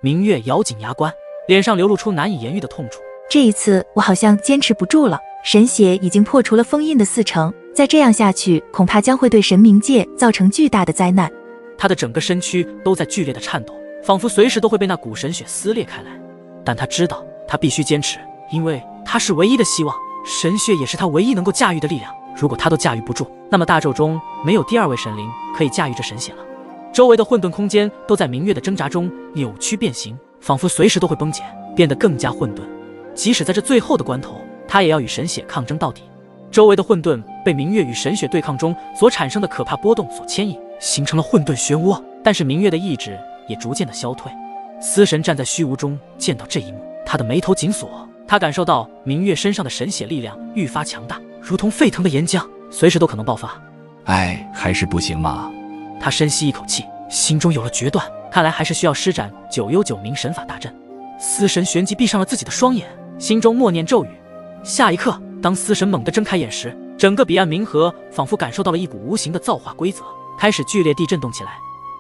明月咬紧牙关，脸上流露出难以言喻的痛楚。这一次我好像坚持不住了，神血已经破除了封印的40%，再这样下去，恐怕将会对神冥界造成巨大的灾难。他的整个身躯都在剧烈的颤抖，仿佛随时都会被那股神血撕裂开来。但他知道，他必须坚持，因为他是唯一的希望，神血也是他唯一能够驾驭的力量。如果他都驾驭不住，那么大宙中没有第2位神灵可以驾驭这神血了。周围的混沌空间都在明月的挣扎中扭曲变形，仿佛随时都会崩解，变得更加混沌。即使在这最后的关头，他也要与神血抗争到底。周围的混沌被明月与神血对抗中所产生的可怕波动所牵引，形成了混沌漩涡。但是明月的意志也逐渐的消退。司神站在虚无中，见到这一幕，他的眉头紧锁。他感受到明月身上的神血力量愈发强大，如同沸腾的岩浆，随时都可能爆发。还是不行吗？他深吸一口气，心中有了决断，看来还是需要施展9U9明神法大阵。司神旋即闭上了自己的双眼，心中默念咒语。下一刻，当司神猛地睁开眼时，整个彼岸冥河仿佛感受到了一股无形的造化规则，开始剧烈地震动起来。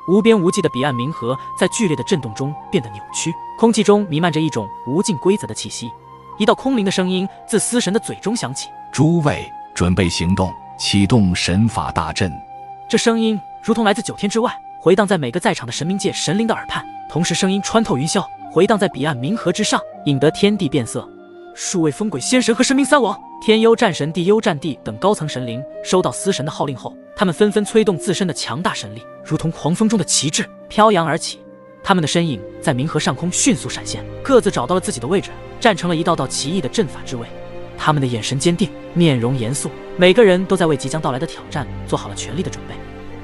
无边无际的彼岸冥河在剧烈的震动中变得扭曲，空气中弥漫着一种无尽规则的气息。一道空灵的声音自司神的嘴中响起：诸位，准备行动，启动神法大阵。这声音如同来自9天之外，回荡在每个在场的神冥界神灵的耳畔，同时声音穿透云霄，回荡在彼岸冥河之上，引得天地变色。数位风鬼仙神和神明3王、天幽战神、地幽战帝等高层神灵收到司神的号令后，他们纷纷催动自身的强大神力，如同狂风中的旗帜飘扬而起。他们的身影在冥河上空迅速闪现，各自找到了自己的位置，站成了一道道奇异的阵法之位。他们的眼神坚定，面容严肃，每个人都在为即将到来的挑战做好了全力的准备。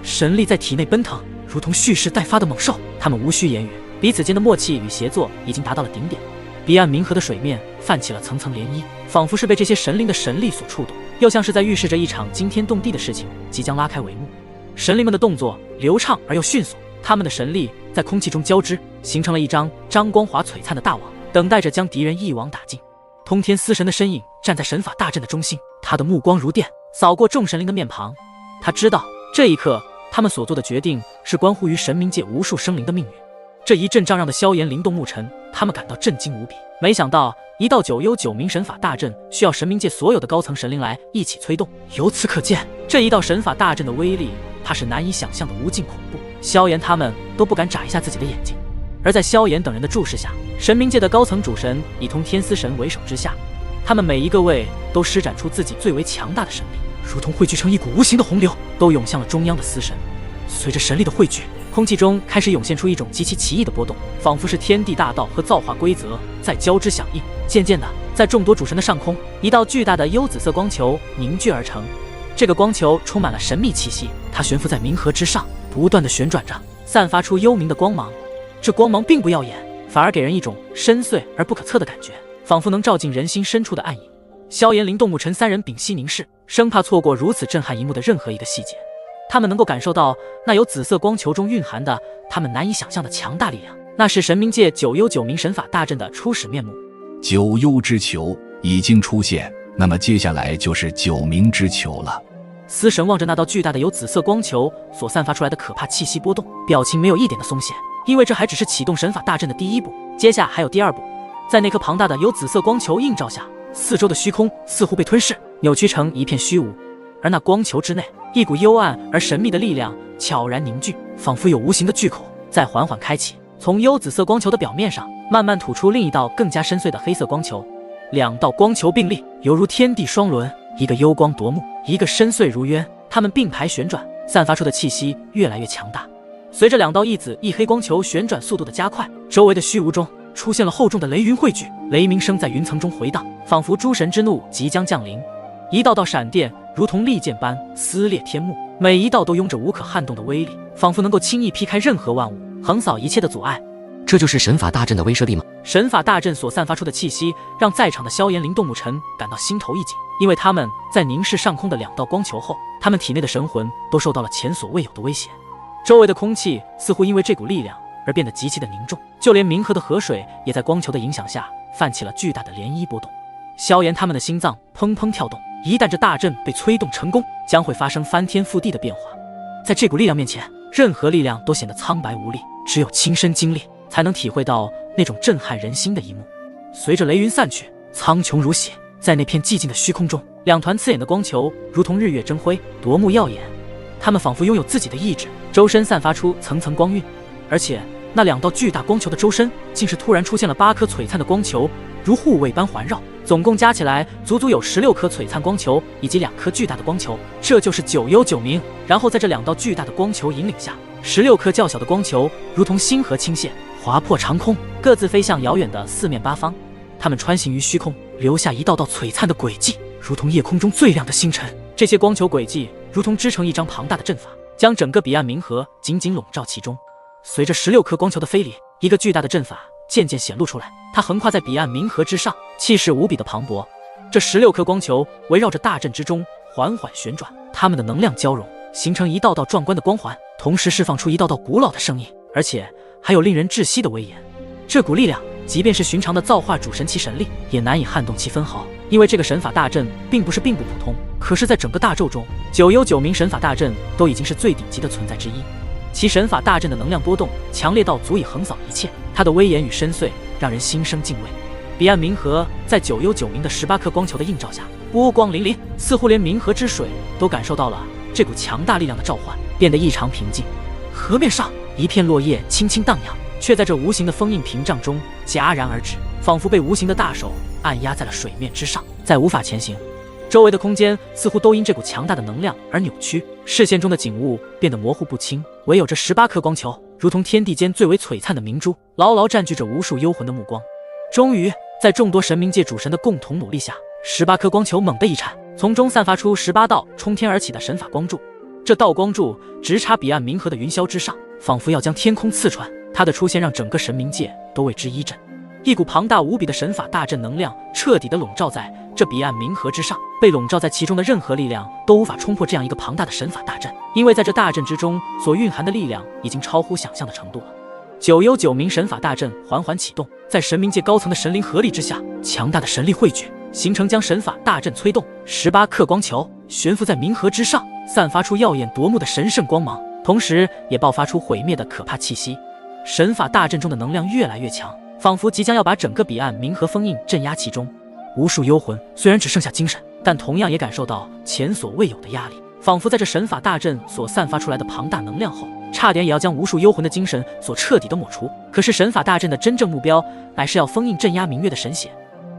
神力在体内奔腾，如同蓄势待发的猛兽。他们无需言语，彼此间的默契与协作已经达到了顶点。彼岸冥河的水面泛起了层层涟漪，仿佛是被这些神灵的神力所触动，又像是在预示着一场惊天动地的事情即将拉开帷幕。神灵们的动作流畅而又迅速，他们的神力在空气中交织，形成了一张张光华璀璨的大网，等待着将敌人一网打尽。通天司神的身影站在神法大阵的中心，他的目光如电，扫过众神灵的面庞。他知道这一刻他们所做的决定是关乎于神冥界无数生灵的命运。这一阵仗让的萧炎灵动沐尘，他们感到震惊无比。没想到一道9U9明神法大阵需要神冥界所有的高层神灵来一起催动，由此可见，这一道神法大阵的威力怕是难以想象的无尽恐怖。萧炎他们都不敢眨一下自己的眼睛。而在萧炎等人的注视下，神冥界的高层主神以通天司神为首之下，他们每一个位都施展出自己最为强大的神力，如同汇聚成一股无形的洪流，都涌向了中央的司神。随着神力的汇聚，空气中开始涌现出一种极其奇异的波动，仿佛是天地大道和造化规则在交织响应。渐渐的，在众多主神的上空，一道巨大的幽紫色光球凝聚而成。这个光球充满了神秘气息，它悬浮在冥河之上，不断的旋转着，散发出幽冥的光芒。这光芒并不耀眼，反而给人一种深邃而不可测的感觉，仿佛能照进人心深处的暗影。萧炎、灵动沐尘3人屏息凝视，生怕错过如此震撼一幕的任何一个细节。他们能够感受到那由紫色光球中蕴含的他们难以想象的强大力量，那是神冥界9U9明神法大阵的初始面目。9U之球已经出现，那么接下来就是9明之球了。司神望着那道巨大的由紫色光球所散发出来的可怕气息波动，表情没有一点的松懈，因为这还只是启动神法大阵的第一步，接下还有第2步。在那颗庞大的由紫色光球映照下，四周的虚空似乎被吞噬，扭曲成一片虚无。而那光球之内，一股幽暗而神秘的力量悄然凝聚，仿佛有无形的巨口在缓缓开启，从幽紫色光球的表面上慢慢吐出另一道更加深邃的黑色光球。2道光球并立，犹如天地双轮，一个幽光夺目，一个深邃如渊。它们并排旋转，散发出的气息越来越强大。随着2道一紫一黑光球旋转速度的加快，周围的虚无中出现了厚重的雷云汇聚，雷鸣声在云层中回荡，仿佛诸神之怒即将降临。一道道闪电如同利剑般撕裂天幕，每一道都拥着无可撼动的威力，仿佛能够轻易劈开任何万物，横扫一切的阻碍。这就是神法大阵的威慑力吗？神法大阵所散发出的气息让在场的萧炎、灵动沐尘感到心头一紧，因为他们在凝视上空的2道光球后，他们体内的神魂都受到了前所未有的威胁。周围的空气似乎因为这股力量而变得极其的凝重，就连冥河的河水也在光球的影响下泛起了巨大的涟漪波动。萧炎他们的心脏砰砰跳动，一旦这大阵被催动成功，将会发生翻天覆地的变化。在这股力量面前，任何力量都显得苍白无力，只有亲身经历才能体会到那种震撼人心的一幕。随着雷云散去，苍穹如血，在那片寂静的虚空中，两团刺眼的光球如同日月争辉，夺目耀眼。它们仿佛拥有自己的意志，周身散发出层层光晕，而且那两道巨大光球的周身竟是突然出现了8颗璀璨的光球，如护卫般环绕，总共加起来足足有16颗璀璨光球以及2颗巨大的光球，这就是九幽九冥。然后在这2道巨大的光球引领下，16颗较小的光球如同星河倾泻，划破长空，各自飞向遥远的四面八方。它们穿行于虚空，留下一道道璀璨的轨迹，如同夜空中最亮的星辰。这些光球轨迹如同织成一张庞大的阵法，将整个彼岸冥河紧紧笼罩其中。随着16颗光球的飞离，一个巨大的阵法渐渐显露出来，它横跨在彼岸冥河之上，气势无比的磅礴。这16颗光球围绕着大阵之中缓缓旋转，它们的能量交融，形成一道道壮观的光环，同时释放出一道道古老的声音，而且还有令人窒息的威严。这股力量即便是寻常的造化主神奇神力也难以撼动其分毫，因为这个神法大阵并不普通，可是在整个大宙中，九幽九冥神法大阵都已经是最顶级的存在之一。其神法大阵的能量波动强烈到足以横扫一切，它的威严与深邃让人心生敬畏。彼岸冥河在九幽九冥的18颗光球的映照下，波光粼粼，似乎连冥河之水都感受到了这股强大力量的召唤，变得异常平静。河面上一片落叶轻轻荡漾，却在这无形的封印屏障中戛然而止，仿佛被无形的大手按压在了水面之上，再无法前行。周围的空间似乎都因这股强大的能量而扭曲，视线中的景物变得模糊不清，唯有这18颗光球如同天地间最为璀璨的明珠，牢牢占据着无数幽魂的目光。终于在众多神冥界主神的共同努力下，18颗光球猛地一颤，从中散发出18道冲天而起的神法光柱。这道光柱直插彼岸冥河的云霄之上，仿佛要将天空刺穿。它的出现让整个神冥界都为之一震，一股庞大无比的神法大阵能量彻底地笼罩在这彼岸冥河之上，被笼罩在其中的任何力量都无法冲破这样一个庞大的神法大阵，因为在这大阵之中所蕴含的力量已经超乎想象的程度了。九幽九冥神法大阵缓缓启动，在神冥界高层的神灵合力之下，强大的神力汇聚，形成将神法大阵催动。18颗光球悬浮在冥河之上，散发出耀眼夺目的神圣光芒，同时也爆发出毁灭的可怕气息。神法大阵中的能量越来越强，仿佛即将要把整个彼岸冥河封印镇压其中。无数幽魂虽然只剩下精神，但同样也感受到前所未有的压力，仿佛在这神法大阵所散发出来的庞大能量后，差点也要将无数幽魂的精神所彻底的抹除。可是神法大阵的真正目标乃是要封印镇压明月的神血。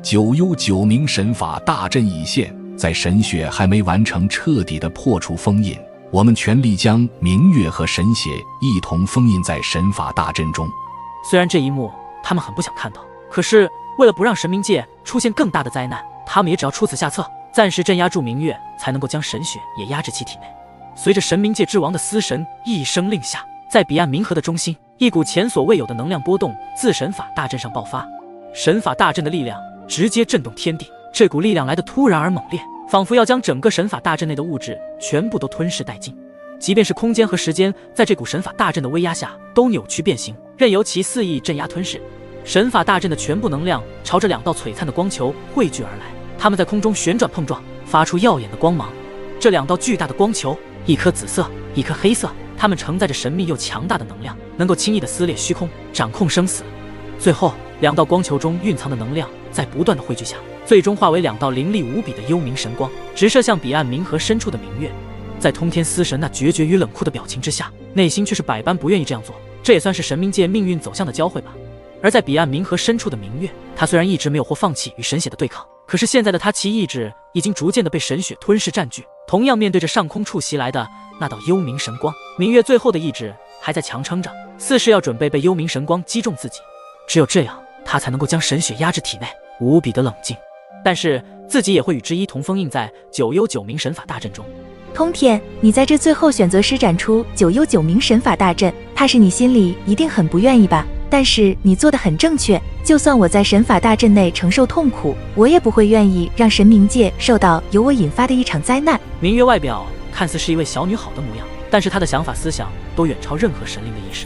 九幽九冥神法大阵已现，在神血还没完成彻底的破除封印，我们全力将明月和神血一同封印在神法大阵中。虽然这一幕他们很不想看到，可是为了不让神冥界出现更大的灾难，他们也只要出此下策，暂时镇压住明月，才能够将神血也压制其体内。随着神冥界之王的司神一声令下，在彼岸冥河的中心，一股前所未有的能量波动自神法大阵上爆发。神法大阵的力量直接震动天地，这股力量来得突然而猛烈，仿佛要将整个神法大阵内的物质全部都吞噬殆尽。即便是空间和时间在这股神法大阵的威压下都扭曲变形，任由其肆意镇压吞噬。神法大阵的全部能量朝着2道璀璨的光球汇聚而来，它们在空中旋转碰撞，发出耀眼的光芒。这2道巨大的光球，一颗紫色，一颗黑色，它们承载着神秘又强大的能量，能够轻易地撕裂虚空，掌控生死。最后2道光球中蕴藏的能量在不断的汇聚下，最终化为2道凌厉无比的幽冥神光，直射向彼岸冥河深处的明月。在通天司神那决绝与冷酷的表情之下，内心却是百般不愿意这样做，这也算是神冥界命运走向的交汇吧。而在彼岸冥河深处的明月，他虽然一直没有或放弃与神血的对抗，可是现在的他其意志已经逐渐的被神血吞噬占据，同样面对着上空处袭来的那道幽冥神光，明月最后的意志还在强撑着，似是要准备被幽冥神光击中自己。只有这样，他才能够将神血压制体内，无比的冷静。但是自己也会与之一同封印在九幽九冥神法大阵中。通天，你在这最后选择施展出九幽九冥神法大阵，怕是你心里一定很不愿意吧？但是你做得很正确，就算我在神法大阵内承受痛苦，我也不会愿意让神冥界受到由我引发的一场灾难。明月外表看似是一位小女好的模样，但是她的想法思想都远超任何神灵的意识。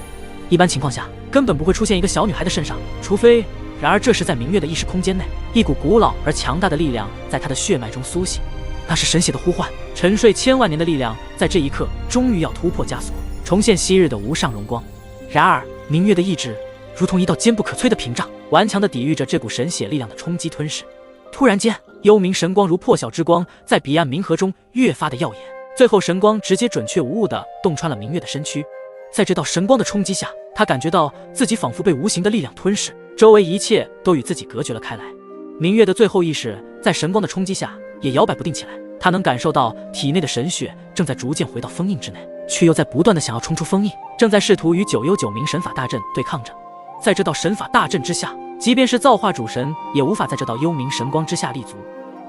一般情况下根本不会出现一个小女孩的身上，除非……然而这时在明月的意识空间内，一股古老而强大的力量在她的血脉中苏醒，那是神血的呼唤，沉睡千万年的力量在这一刻终于要突破枷锁，重现昔日的无上荣光。然而明月的意志如同一道坚不可摧的屏障，顽强地抵御着这股神血力量的冲击吞噬。突然间，幽冥神光如破晓之光，在彼岸冥河中越发的耀眼，最后神光直接准确无误地洞穿了明月的身躯。在这道神光的冲击下，他感觉到自己仿佛被无形的力量吞噬，周围一切都与自己隔绝了开来。明月的最后意识在神光的冲击下也摇摆不定起来，他能感受到体内的神血正在逐渐回到封印之内，却又在不断的想要冲出封印，正在试图与九幽九冥神法大阵对抗着。在这道神法大阵之下，即便是造化主神也无法在这道幽冥神光之下立足，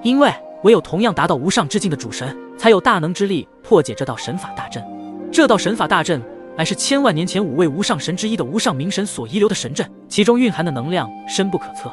因为唯有同样达到无上之境的主神才有大能之力破解这道神法大阵。这道神法大阵乃是千万年前5位无上神之一的无上冥神所遗留的神阵，其中蕴含的能量深不可测。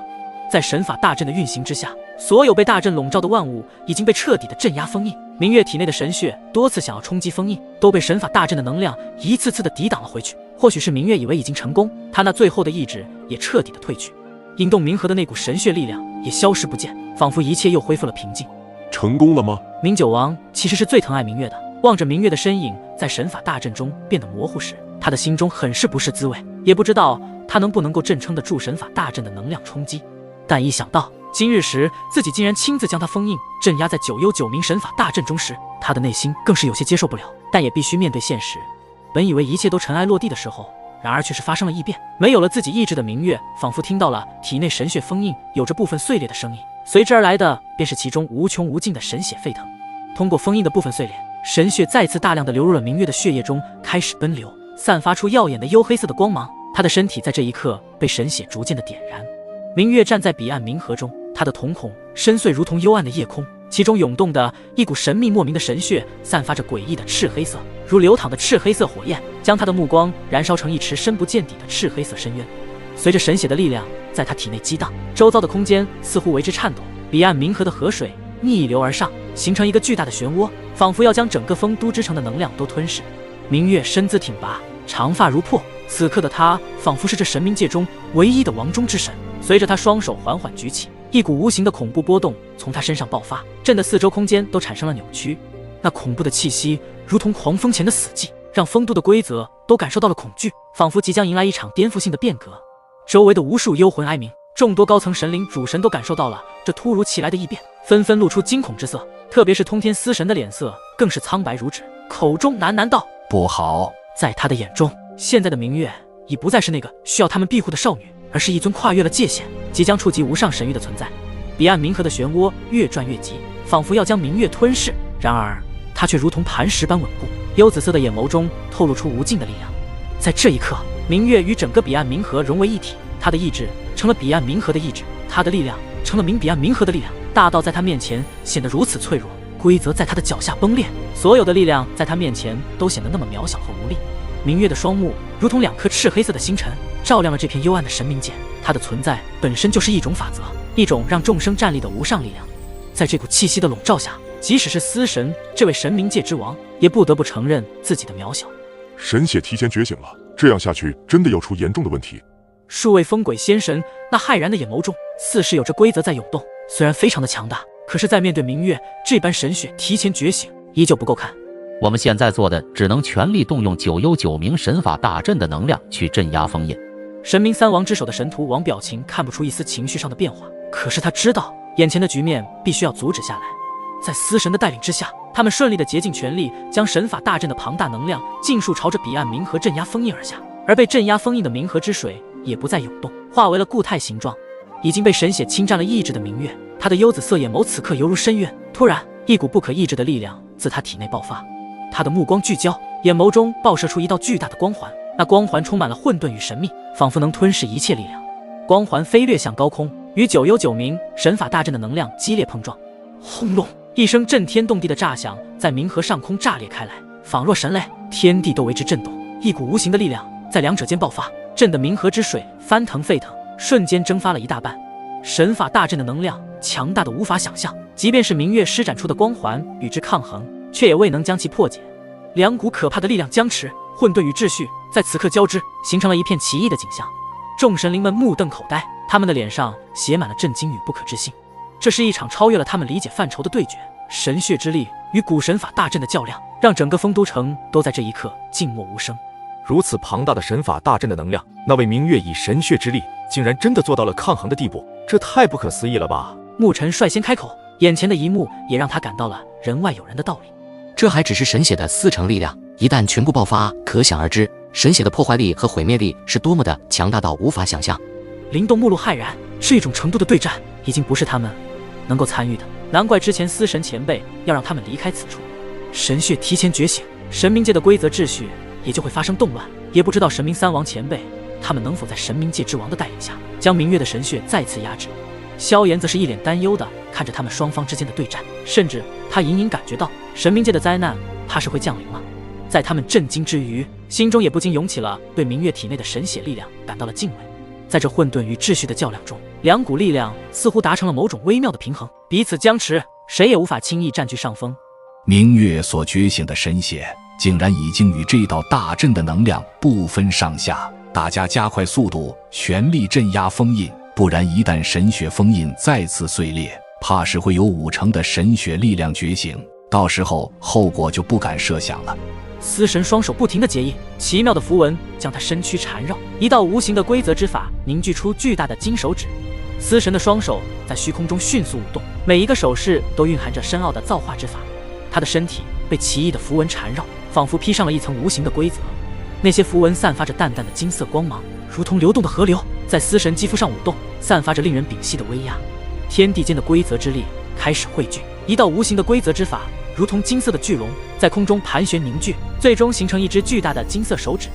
在神法大阵的运行之下，所有被大阵笼罩的万物已经被彻底的镇压封印。明月体内的神血多次想要冲击封印，都被神法大阵的能量一次次的抵挡了回去。或许是明月以为已经成功，他那最后的意志也彻底的退去，引动冥河的那股神血力量也消失不见，仿佛一切又恢复了平静。成功了吗？明九王其实是最疼爱明月的，望着明月的身影在神法大阵中变得模糊时，他的心中很是不是滋味，也不知道他能不能够支撑得住神法大阵的能量冲击。但一想到今日时自己竟然亲自将他封印镇压在九幽九冥神法大阵中时，他的内心更是有些接受不了，但也必须面对现实。本以为一切都尘埃落地的时候，然而却是发生了异变。没有了自己意志的明月仿佛听到了体内神血封印有着部分碎裂的声音，随之而来的便是其中无穷无尽的神血沸腾。通过封印的部分碎裂，神血再次大量的流入了明月的血液中，开始奔流，散发出耀眼的黝黑色的光芒。他的身体在这一刻被神血逐渐的点燃。明月站在彼岸冥河中，他的瞳孔深邃如同幽暗的夜空，其中涌动的一股神秘莫名的神血，散发着诡异的赤黑色，如流淌的赤黑色火焰，将他的目光燃烧成一池深不见底的赤黑色深渊。随着神血的力量在他体内激荡，周遭的空间似乎为之颤抖。彼岸冥河的河水逆流而上，形成一个巨大的漩涡，仿佛要将整个丰都之城的能量都吞噬。明月身姿挺拔，长发如瀑，此刻的他仿佛是这神冥界中唯一的王中之神。随着他双手缓缓举起，一股无形的恐怖波动从他身上爆发，震得四周空间都产生了扭曲。那恐怖的气息如同狂风前的死寂，让丰都的规则都感受到了恐惧，仿佛即将迎来一场颠覆性的变革。周围的无数幽魂哀鸣，众多高层神灵主神都感受到了这突如其来的异变，纷纷露出惊恐之色。特别是通天司神的脸色更是苍白如纸，口中喃喃道：“不好！”在他的眼中，现在的明月已不再是那个需要他们庇护的少女，而是一尊跨越了界限，即将触及无上神域的存在。彼岸冥河的漩涡越转越急，仿佛要将明月吞噬。然而，它却如同磐石般稳固，幽紫色的眼眸中透露出无尽的力量。在这一刻，明月与整个彼岸冥河融为一体，他的意志成了彼岸冥河的意志，他的力量成了彼岸冥河的力量，大到在他面前显得如此脆弱，规则在他的脚下崩裂，所有的力量在他面前都显得那么渺小和无力。明月的双目如同2颗赤黑色的星辰，照亮了这片幽暗的神冥界。它的存在本身就是一种法则，一种让众生站立的无上力量。在这股气息的笼罩下，即使是司神这位神冥界之王，也不得不承认自己的渺小。神血提前觉醒了，这样下去真的要出严重的问题。数位风鬼仙神那骇然的眼眸中，似是有着规则在涌动。虽然非常的强大，可是在面对明月这般神血提前觉醒，依旧不够看。我们现在做的只能全力动用九幽九冥神法大阵的能量去镇压封印。神冥三王之首的神荼王表情看不出一丝情绪上的变化，可是他知道眼前的局面必须要阻止下来。在司神的带领之下，他们顺利的竭尽全力将神法大阵的庞大能量尽数朝着彼岸冥河镇压封印而下，而被镇压封印的冥河之水也不再涌动，化为了固态形状。已经被神血侵占了意志的明月，他的幽紫色眼眸此刻犹如深渊。突然，一股不可抑制的力量自他体内爆发，他的目光聚焦，眼眸中爆射出一道巨大的光环，那光环充满了混沌与神秘，仿佛能吞噬一切力量。光环飞掠向高空，与九幽九冥神法大阵的能量激烈碰撞。轰隆！一声震天动地的炸响在冥河上空炸裂开来，仿若神雷，天地都为之震动。一股无形的力量在两者间爆发，震得冥河之水翻腾沸腾，瞬间蒸发了一大半。神法大阵的能量强大的无法想象，即便是明月施展出的光环与之抗衡，却也未能将其破解。两股可怕的力量僵持，混沌与秩序在此刻交织，形成了一片奇异的景象。众神灵们目瞪口呆，他们的脸上写满了震惊与不可置信。这是一场超越了他们理解范畴的对决，神血之力与古神法大阵的较量，让整个丰都城都在这一刻静默无声。如此庞大的神法大阵的能量，那位明月以神血之力，竟然真的做到了抗衡的地步，这太不可思议了吧！牧尘率先开口，眼前的一幕也让他感到了人外有人的道理。这还只是神血的40%力量，一旦全部爆发，可想而知，神血的破坏力和毁灭力是多么的强大到无法想象。灵动目露骇然，是一种程度的对战，已经不是他们能够参与的。难怪之前司神前辈要让他们离开此处。神血提前觉醒，神冥界的规则秩序也就会发生动乱。也不知道神明三王前辈他们能否在神冥界之王的带领下，将明月的神血再次压制。萧炎则是一脸担忧的看着他们双方之间的对战，甚至他隐隐感觉到神冥界的灾难怕是会降临了。在他们震惊之余，心中也不禁涌起了对明月体内的神血力量感到了敬畏。在这混沌与秩序的较量中，两股力量似乎达成了某种微妙的平衡，彼此僵持，谁也无法轻易占据上风。明月所觉醒的神血竟然已经与这道大阵的能量不分上下，大家加快速度，全力镇压封印，不然一旦神血封印再次碎裂，怕是会有50%的神血力量觉醒，到时候后果就不敢设想了。司神双手不停地结印，奇妙的符文将他身躯缠绕，一道无形的规则之法凝聚出巨大的金手指。司神的双手在虚空中迅速舞动，每一个手势都蕴含着深奥的造化之法。他的身体被奇异的符文缠绕，仿佛披上了一层无形的规则。那些符文散发着淡淡的金色光芒，如同流动的河流，在司神肌肤上舞动，散发着令人屏息的威压。天地间的规则之力开始汇聚，一道无形的规则之法如同金色的巨龙在空中盘旋凝聚，最终形成一只巨大的金色手指。